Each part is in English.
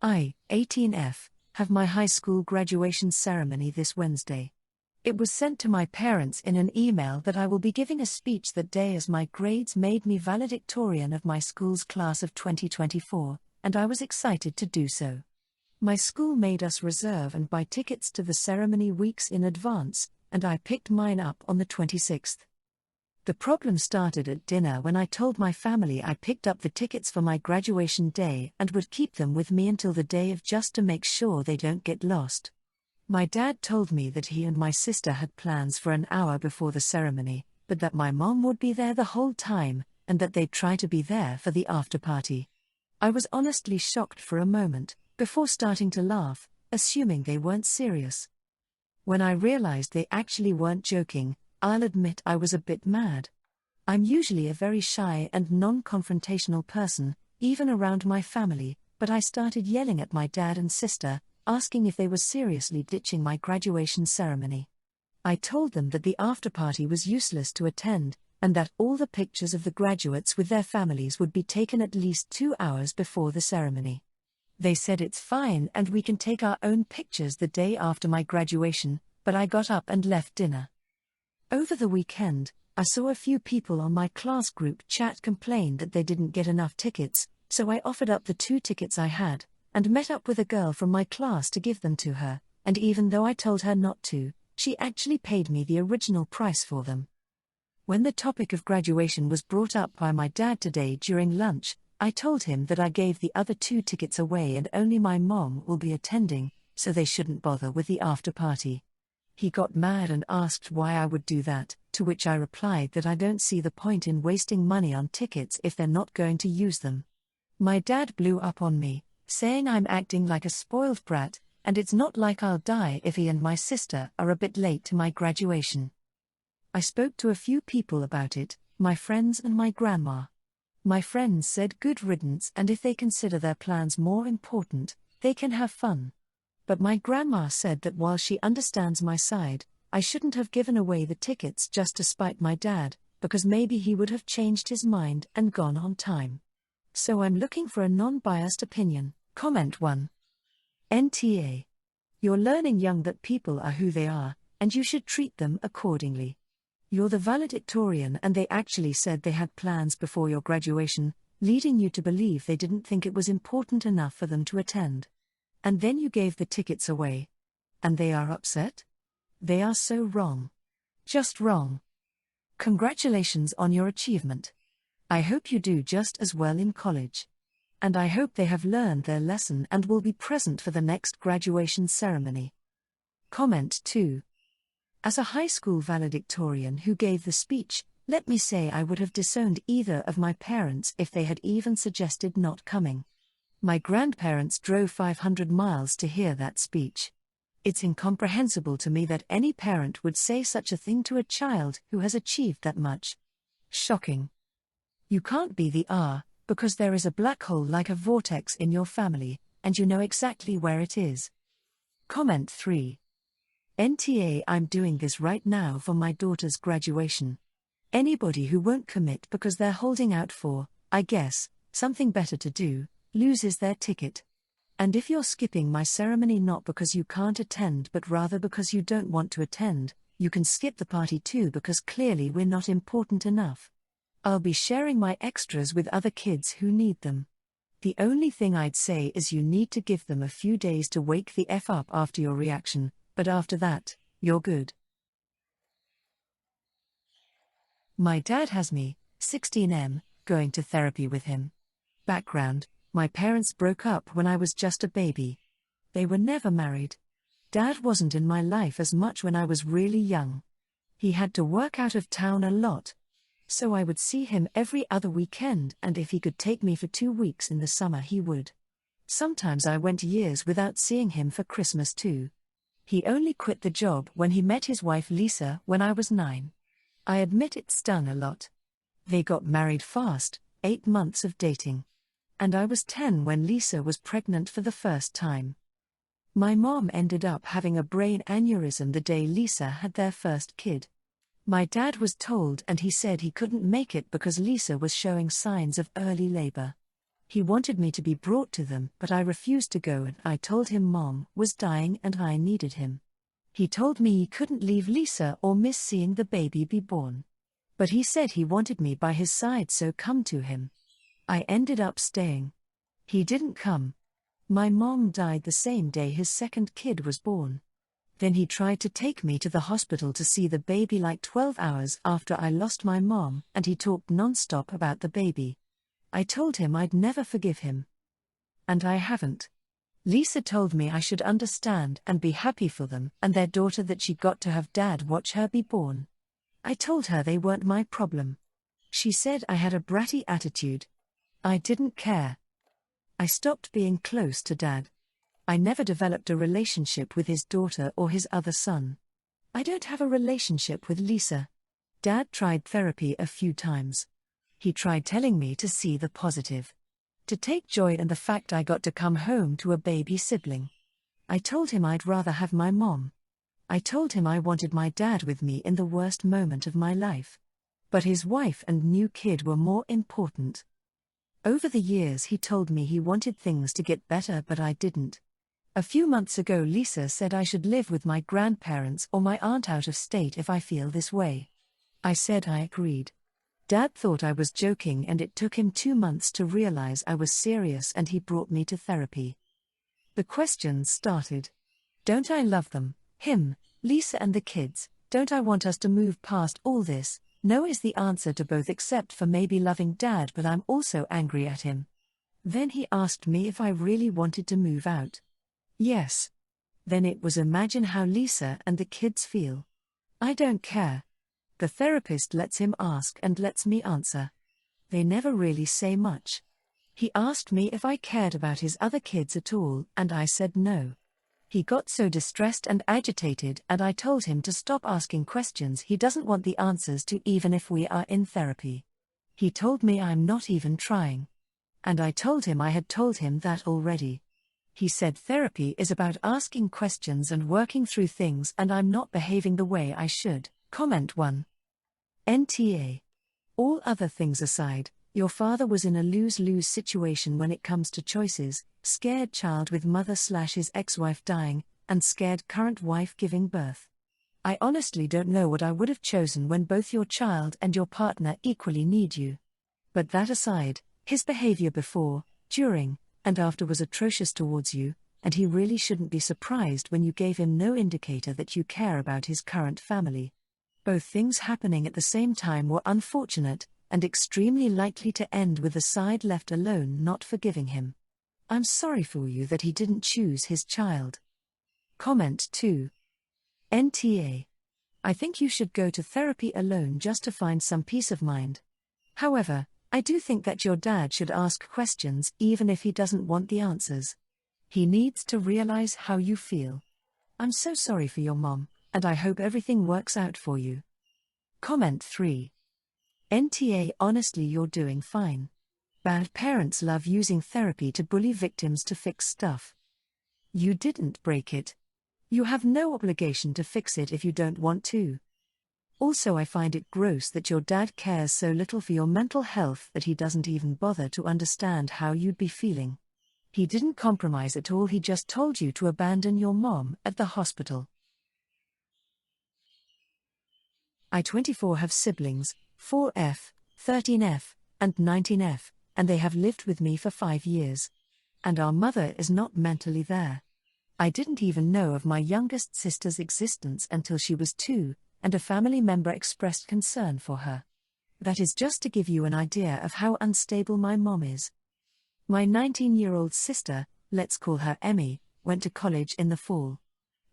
I, 18F, have my high school graduation ceremony this Wednesday. It was sent to my parents in an email that I will be giving a speech that day as my grades made me valedictorian of my school's class of 2024, and I was excited to do so. My school made us reserve and buy tickets to the ceremony weeks in advance, and I picked mine up on the 26th. The problem started at dinner when I told my family I picked up the tickets for my graduation day and would keep them with me until the day of just to make sure they don't get lost. My dad told me that he and my sister had plans for an hour before the ceremony, but that my mom would be there the whole time, and that they'd try to be there for the after party. I was honestly shocked for a moment, before starting to laugh, assuming they weren't serious. When I realized they actually weren't joking, I'll admit I was a bit mad. I'm usually a very shy and non-confrontational person, even around my family, but I started yelling at my dad and sister, asking if they were seriously ditching my graduation ceremony. I told them that the after-party was useless to attend, and that all the pictures of the graduates with their families would be taken at least 2 hours before the ceremony. They said it's fine and we can take our own pictures the day after my graduation, but I got up and left dinner. Over the weekend, I saw a few people on my class group chat complain that they didn't get enough tickets, so I offered up the 2 tickets I had, and met up with a girl from my class to give them to her, and even though I told her not to, she actually paid me the original price for them. When the topic of graduation was brought up by my dad today during lunch, I told him that I gave the other 2 tickets away and only my mom will be attending, so they shouldn't bother with the after party. He got mad and asked why I would do that, to which I replied that I don't see the point in wasting money on tickets if they're not going to use them. My dad blew up on me, saying I'm acting like a spoiled brat, and it's not like I'll die if he and my sister are a bit late to my graduation. I spoke to a few people about it, my friends and my grandma. My friends said good riddance, and if they consider their plans more important, they can have fun. But my grandma said that while she understands my side, I shouldn't have given away the tickets just to spite my dad, because maybe he would have changed his mind and gone on time. So I'm looking for a non-biased opinion. Comment 1. NTA. You're learning young that people are who they are, and you should treat them accordingly. You're the valedictorian and they actually said they had plans before your graduation, leading you to believe they didn't think it was important enough for them to attend. And then you gave the tickets away. And they are upset? They are so wrong. Just wrong. Congratulations on your achievement. I hope you do just as well in college. And I hope they have learned their lesson and will be present for the next graduation ceremony. Comment 2. As a high school valedictorian who gave the speech, let me say I would have disowned either of my parents if they had even suggested not coming. My grandparents drove 500 miles to hear that speech. It's incomprehensible to me that any parent would say such a thing to a child who has achieved that much. Shocking. You can't be the R, because there is a black hole like a vortex in your family, and you know exactly where it is. Comment 3. NTA. I'm doing this right now for my daughter's graduation. Anybody who won't commit because they're holding out for, I guess, something better to do, loses their ticket. And if you're skipping my ceremony not because you can't attend but rather because you don't want to attend, you can skip the party too because clearly we're not important enough. I'll be sharing my extras with other kids who need them. The only thing I'd say is you need to give them a few days to wake the F up after your reaction, but after that, you're good. My dad has me, 16M, going to therapy with him. Background: my parents broke up when I was just a baby. They were never married. Dad wasn't in my life as much when I was really young. He had to work out of town a lot. So I would see him every other weekend, and if he could take me for 2 weeks in the summer he would. Sometimes I went years without seeing him for Christmas too. He only quit the job when he met his wife Lisa when I was 9. I admit it stung a lot. They got married fast, 8 months of dating. And I was 10 when Lisa was pregnant for the first time. My mom ended up having a brain aneurysm the day Lisa had their first kid. My dad was told and he said he couldn't make it because Lisa was showing signs of early labor. He wanted me to be brought to them, but I refused to go and I told him Mom was dying and I needed him. He told me he couldn't leave Lisa or miss seeing the baby be born. But he said he wanted me by his side, so come to him. I ended up staying. He didn't come. My mom died the same day his second kid was born. Then he tried to take me to the hospital to see the baby like 12 hours after I lost my mom, and he talked non-stop about the baby. I told him I'd never forgive him. And I haven't. Lisa told me I should understand and be happy for them and their daughter, that she got to have Dad watch her be born. I told her they weren't my problem. She said I had a bratty attitude. I didn't care. I stopped being close to Dad. I never developed a relationship with his daughter or his other son. I don't have a relationship with Lisa. Dad tried therapy a few times. He tried telling me to see the positive, to take joy in the fact I got to come home to a baby sibling. I told him I'd rather have my mom. I told him I wanted my dad with me in the worst moment of my life. But his wife and new kid were more important. Over the years he told me he wanted things to get better, but I didn't. A few months ago Lisa said I should live with my grandparents or my aunt out of state if I feel this way. I said I agreed. Dad thought I was joking and it took him 2 months to realize I was serious, and he brought me to therapy. The questions started. Don't I love them, him, Lisa and the kids? Don't I want us to move past all this? No is the answer to both, except for maybe loving Dad, but I'm also angry at him. Then he asked me if I really wanted to move out. Yes. Then it was imagine how Lisa and the kids feel. I don't care. The therapist lets him ask and lets me answer. They never really say much. He asked me if I cared about his other kids at all, and I said no. He got so distressed and agitated, and I told him to stop asking questions he doesn't want the answers to, even if we are in therapy. He told me I'm not even trying. And I told him I had told him that already. He said therapy is about asking questions and working through things, and I'm not behaving the way I should. Comment 1. NTA. All other things aside, your father was in a lose-lose situation when it comes to choices: scared child with mother/his ex-wife dying, and scared current wife giving birth. I honestly don't know what I would have chosen when both your child and your partner equally need you. But that aside, his behavior before, during, and after was atrocious towards you, and he really shouldn't be surprised when you gave him no indicator that you care about his current family. Both things happening at the same time were unfortunate, and extremely likely to end with the side left alone not forgiving him. I'm sorry for you that he didn't choose his child. Comment 2. NTA. I think you should go to therapy alone just to find some peace of mind. However, I do think that your dad should ask questions even if he doesn't want the answers. He needs to realize how you feel. I'm so sorry for your mom, and I hope everything works out for you. Comment 3. NTA. Honestly, you're doing fine. Bad parents love using therapy to bully victims to fix stuff. You didn't break it. You have no obligation to fix it if you don't want to. Also, I find it gross that your dad cares so little for your mental health that he doesn't even bother to understand how you'd be feeling. He didn't compromise at all, he just told you to abandon your mom at the hospital. I 24 have siblings, 4F, 13F, and 19F, and they have lived with me for 5 years. And our mother is not mentally there. I didn't even know of my youngest sister's existence until she was 2, and a family member expressed concern for her. That is just to give you an idea of how unstable my mom is. My 19-year-old sister, let's call her Emmy, went to college in the fall.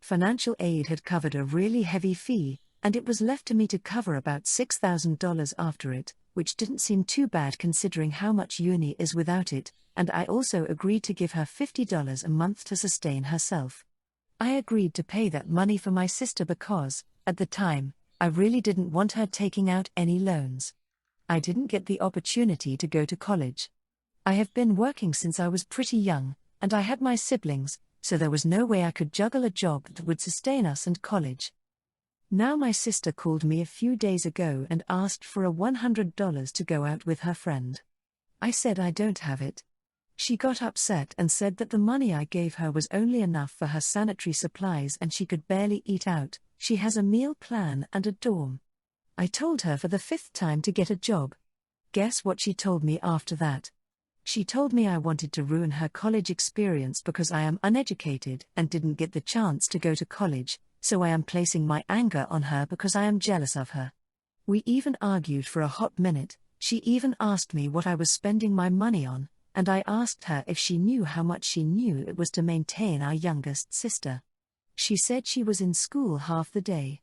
Financial aid had covered a really heavy fee, and it was left to me to cover about $6,000 after it, which didn't seem too bad considering how much uni is without it, and I also agreed to give her $50 a month to sustain herself. I agreed to pay that money for my sister because, at the time, I really didn't want her taking out any loans. I didn't get the opportunity to go to college. I have been working since I was pretty young, and I had my siblings, so there was no way I could juggle a job that would sustain us and college. Now my sister called me a few days ago and asked for a $100 to go out with her friend. I said I don't have it. She got upset and said that the money I gave her was only enough for her sanitary supplies and she could barely eat out. She has a meal plan and a dorm. I told her for the 5th time to get a job. Guess what she told me after that? She told me I wanted to ruin her college experience because I am uneducated and didn't get the chance to go to college, so I am placing my anger on her because I am jealous of her. We even argued for a hot minute. She even asked me what I was spending my money on, and I asked her if she knew how much she knew it was to maintain our youngest sister. She said she was in school half the day.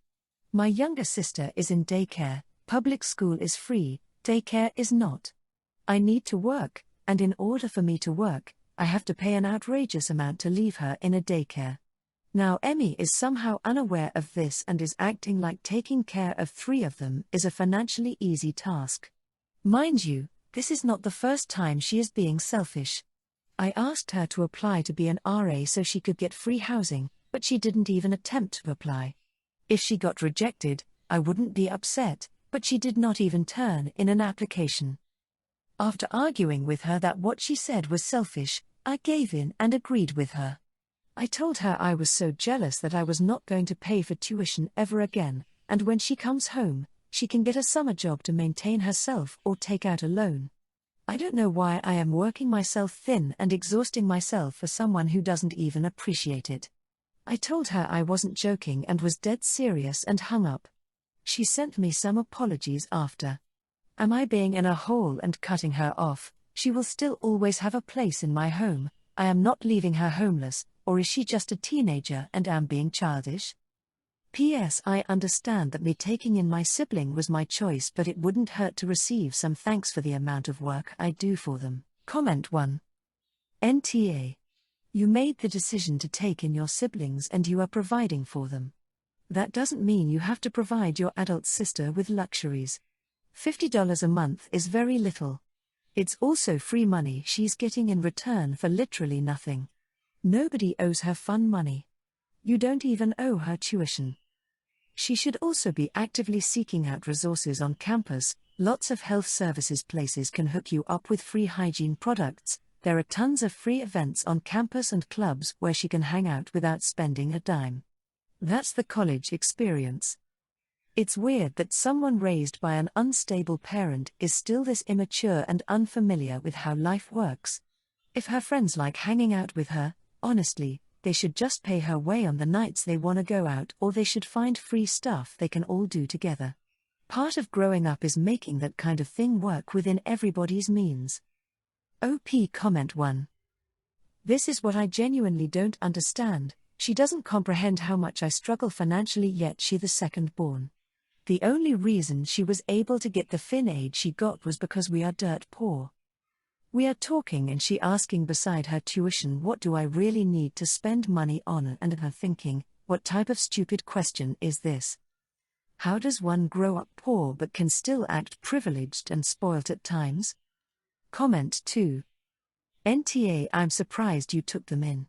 My younger sister is in daycare. Public school is free, daycare is not. I need to work, and in order for me to work, I have to pay an outrageous amount to leave her in a daycare. Now Emmy is somehow unaware of this and is acting like taking care of 3 of them is a financially easy task. Mind you, this is not the first time she is being selfish. I asked her to apply to be an RA so she could get free housing, but she didn't even attempt to apply. If she got rejected, I wouldn't be upset, but she did not even turn in an application. After arguing with her that what she said was selfish, I gave in and agreed with her. I told her I was so jealous that I was not going to pay for tuition ever again, and when she comes home, she can get a summer job to maintain herself or take out a loan. I don't know why I am working myself thin and exhausting myself for someone who doesn't even appreciate it. I told her I wasn't joking and was dead serious and hung up. She sent me some apologies after. Am I being in a hole and cutting her off? She will still always have a place in my home. I am not leaving her homeless, or is she just a teenager and am being childish? P.S. I understand that me taking in my sibling was my choice, but it wouldn't hurt to receive some thanks for the amount of work I do for them. Comment 1. NTA. You made the decision to take in your siblings and you are providing for them. That doesn't mean you have to provide your adult sister with luxuries. $50 a month is very little. It's also free money she's getting in return for literally nothing. Nobody owes her fun money. You don't even owe her tuition. She should also be actively seeking out resources on campus. Lots of health services places can hook you up with free hygiene products. There are tons of free events on campus and clubs where she can hang out without spending a dime. That's the college experience. It's weird that someone raised by an unstable parent is still this immature and unfamiliar with how life works. If her friends like hanging out with her, honestly, they should just pay her way on the nights they want to go out, or they should find free stuff they can all do together. Part of growing up is making that kind of thing work within everybody's means. OP comment 1. This is what I genuinely don't understand. She doesn't comprehend how much I struggle financially, yet she the second born. The only reason she was able to get the fin aid she got was because we are dirt poor. We are talking and she asking beside her tuition, what do I really need to spend money on, and her thinking, what type of stupid question is this? How does one grow up poor but can still act privileged and spoilt at times? Comment 2. NTA. I'm surprised you took them in.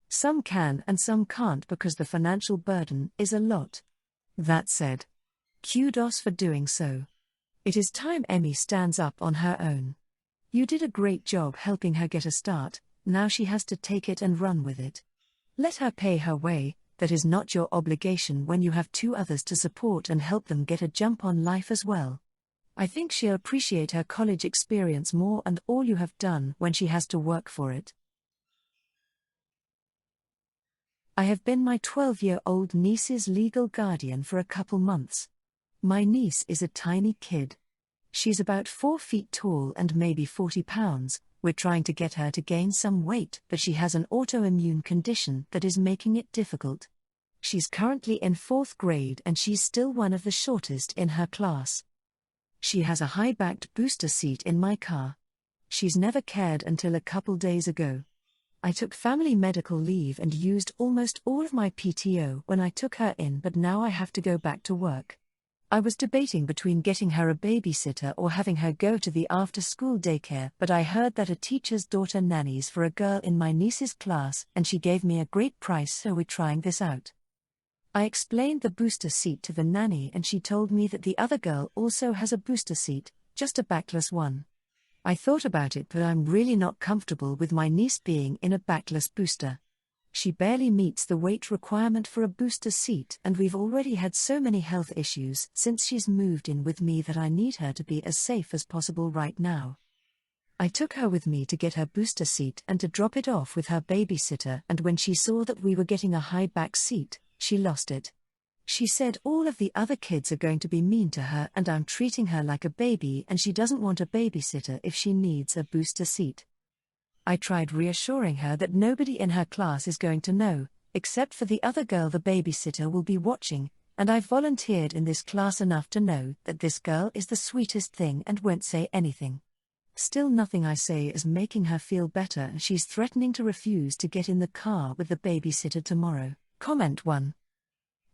Some can and some can't because the financial burden is a lot. That said, kudos for doing so. It is time Emmy stands up on her own. You did a great job helping her get a start, now she has to take it and run with it. Let her pay her way. That is not your obligation when you have 2 others to support and help them get a jump on life as well. I think she'll appreciate her college experience more and all you have done when she has to work for it. I have been my 12-year-old niece's legal guardian for a couple months. My niece is a tiny kid. She's about 4 feet tall and maybe 40 pounds. We're trying to get her to gain some weight, but she has an autoimmune condition that is making it difficult. She's currently in 4th grade and she's still one of the shortest in her class. She has a high-backed booster seat in my car. She's never cared until a couple days ago. I took family medical leave and used almost all of my PTO when I took her in, but now I have to go back to work. I was debating between getting her a babysitter or having her go to the after-school daycare, but I heard that a teacher's daughter nannies for a girl in my niece's class and she gave me a great price, so we're trying this out. I explained the booster seat to the nanny and she told me that the other girl also has a booster seat, just a backless one. I thought about it, but I'm really not comfortable with my niece being in a backless booster. She barely meets the weight requirement for a booster seat, and we've already had so many health issues since she's moved in with me that I need her to be as safe as possible right now. I took her with me to get her booster seat and to drop it off with her babysitter, and when she saw that we were getting a high back seat, she lost it. She said all of the other kids are going to be mean to her and I'm treating her like a baby and she doesn't want a babysitter if she needs a booster seat. I tried reassuring her that nobody in her class is going to know, except for the other girl the babysitter will be watching, and I've volunteered in this class enough to know that this girl is the sweetest thing and won't say anything. Still, nothing I say is making her feel better and she's threatening to refuse to get in the car with the babysitter tomorrow. Comment 1.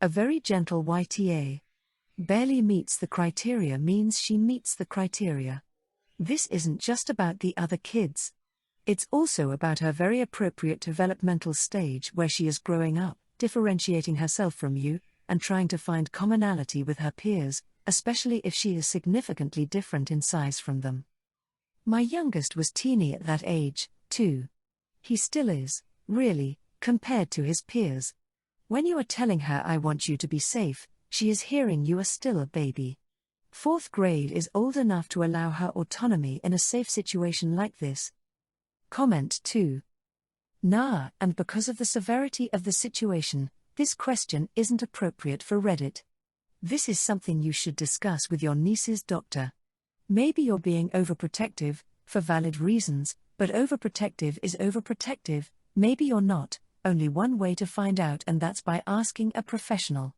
A very gentle YTA. Barely meets the criteria means she meets the criteria. This isn't just about the other kids. It's also about her very appropriate developmental stage where she is growing up, differentiating herself from you, and trying to find commonality with her peers, especially if she is significantly different in size from them. My youngest was teeny at that age, too. He still is, really, compared to his peers. When you are telling her I want you to be safe, she is hearing you are still a baby. 4th grade is old enough to allow her autonomy in a safe situation like this. Comment 2. Nah, and because of the severity of the situation, this question isn't appropriate for Reddit. This is something you should discuss with your niece's doctor. Maybe you're being overprotective, for valid reasons, but overprotective is overprotective. Maybe you're not. Only one way to find out, and that's by asking a professional.